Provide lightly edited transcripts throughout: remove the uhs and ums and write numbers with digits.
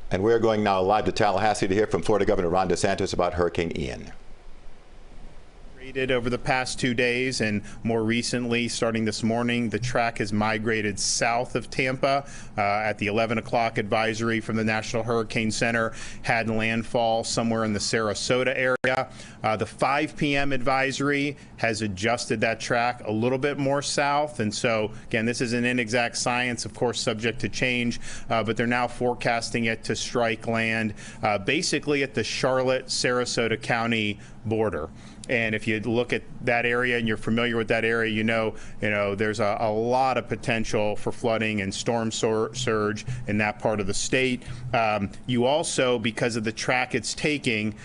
And we're going now live to Tallahassee to hear from Florida Governor Ron DeSantis about Hurricane Ian. Over the past 2 days, and more recently, starting this morning, the track has migrated south of Tampa. At the 11 o'clock advisory from the National Hurricane Center, had landfall somewhere in the Sarasota area. The 5 p.m. advisory has adjusted that track a little bit more south, and so again, this is an inexact science, of course, subject to change, but they're now forecasting it to strike land basically at the Charlotte-Sarasota County border. And if you look at that area and you're familiar with that area, you know there's a lot of potential for flooding and storm surge in that part of the state. You also, because of the track it's taking,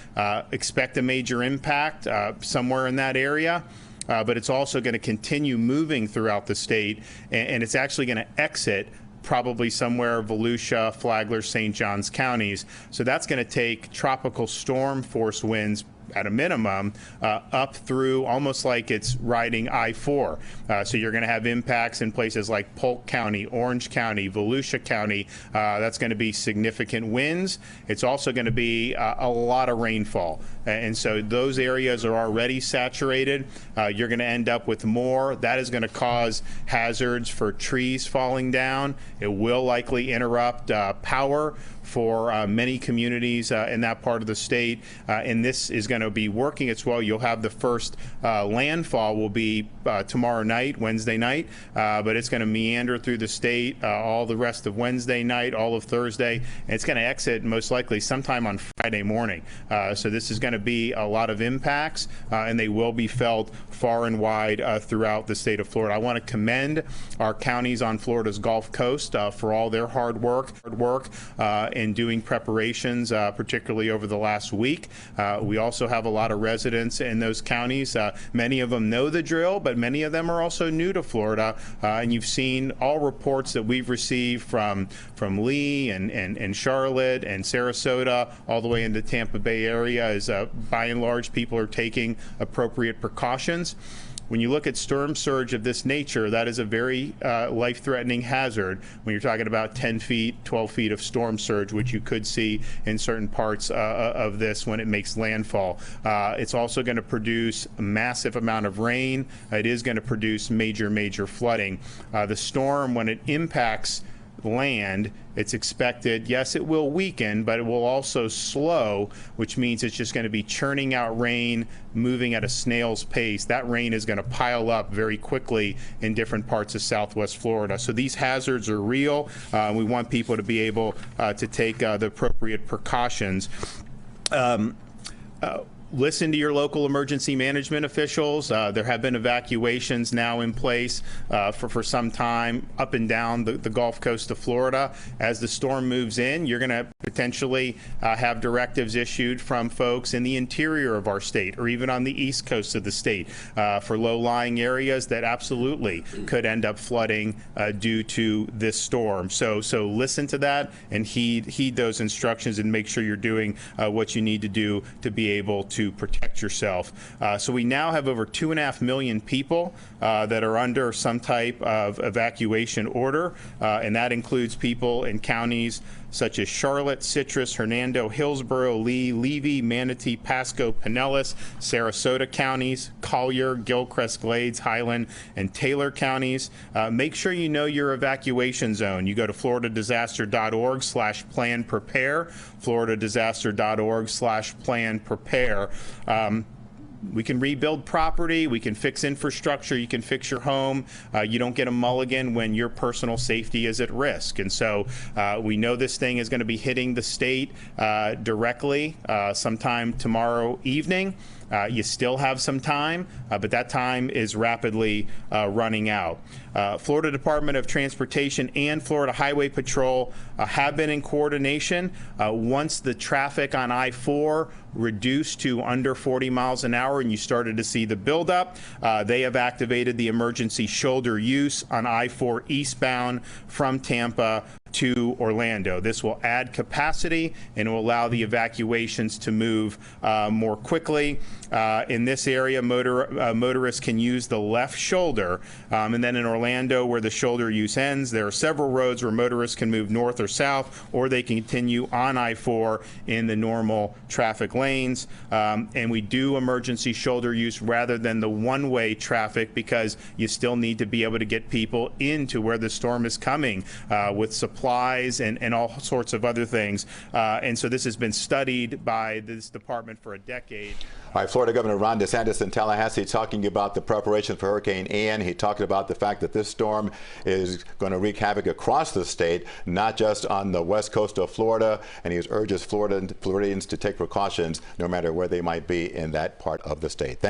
expect a major impact somewhere in that area. But it's also going to continue moving throughout the state, and it's actually going to exit probably somewhere Volusia, Flagler, St. Johns counties. So that's going to take tropical storm force winds at a minimum up through almost like it's riding I-4. So you're going to have impacts in places like Polk County, Orange County, Volusia County. That's going to be significant winds. It's also going to be a lot of rainfall. And so those areas are already saturated. You're going to end up with more. That is going to cause hazards for trees falling down. It will likely interrupt power for many communities in that part of the state. And this is going to be working its way. You'll have the first landfall will be tomorrow night, Wednesday night, but it's going to meander through the state all the rest of Wednesday night, all of Thursday, and it's going to exit most likely sometime on Friday morning. So this is going to be a lot of impacts, and they will be felt far and wide throughout the state of Florida. I want to commend our counties on Florida's Gulf Coast for all their hard work in doing preparations, particularly over the last week. We also have a lot of residents in those counties. Many of them know the drill, but many of them are also new to Florida. And you've seen all reports that we've received from Lee and Charlotte and Sarasota all the way into Tampa Bay area is by and large people are taking appropriate precautions. When you look at storm surge of this nature, that is a very life-threatening hazard when you're talking about 10 feet, 12 feet of storm surge, which you could see in certain parts of this when it makes landfall. It's also going to produce a massive amount of rain. It is going to produce major flooding. The storm, when it impacts land, it's expected, yes, it will weaken, but it will also slow, which means it's just going to be churning out rain, moving at a snail's pace. That rain is going to pile up very quickly in different parts of Southwest Florida. So these hazards are real. We want people to be able to take the appropriate precautions. Listen to your local emergency management officials. There have been evacuations now in place for some time up and down the Gulf Coast of Florida. As the storm moves in, you're going to potentially have directives issued from folks in the interior of our state or even on the east coast of the state for low-lying areas that absolutely could end up flooding due to this storm. So listen to that and heed those instructions and make sure you're doing what you need to do to be able to protect yourself. So we now have over 2.5 million people that are under some type of evacuation order, and that includes people in counties such as Charlotte, Citrus, Hernando, Hillsborough, Lee, Levy, Manatee, Pasco, Pinellas, Sarasota counties, Collier, Gilchrist, Glades, Highland, and Taylor counties. Make sure you know your evacuation zone. You go to floridadisaster.org/plan-prepare, floridadisaster.org/plan-prepare. We can rebuild property, we can fix infrastructure, you can fix your home. You don't get a mulligan when your personal safety is at risk. And so we know this thing is going to be hitting the state directly sometime tomorrow evening. You still have some time, but that time is rapidly running out. Florida Department of Transportation and Florida Highway Patrol have been in coordination. Once the traffic on I-4 reduced to under 40 miles an hour and you started to see the buildup, they have activated the emergency shoulder use on I-4 eastbound from Tampa to Orlando. This will add capacity and will allow the evacuations to move more quickly. In this area, motorists can use the left shoulder, and then in Orlando, where the shoulder use ends, there are several roads where motorists can move north or south, or they can continue on I-4 in the normal traffic lanes. And we do emergency shoulder use rather than the one-way traffic, because you still need to be able to get people into where the storm is coming with supplies and all sorts of other things. And so this has been studied by this department for a decade. All right, Florida Governor Ron DeSantis in Tallahassee talking about the preparation for Hurricane Ian. He talked about the fact that this storm is going to wreak havoc across the state, not just on the west coast of Florida, and he urges Floridians to take precautions no matter where they might be in that part of the state.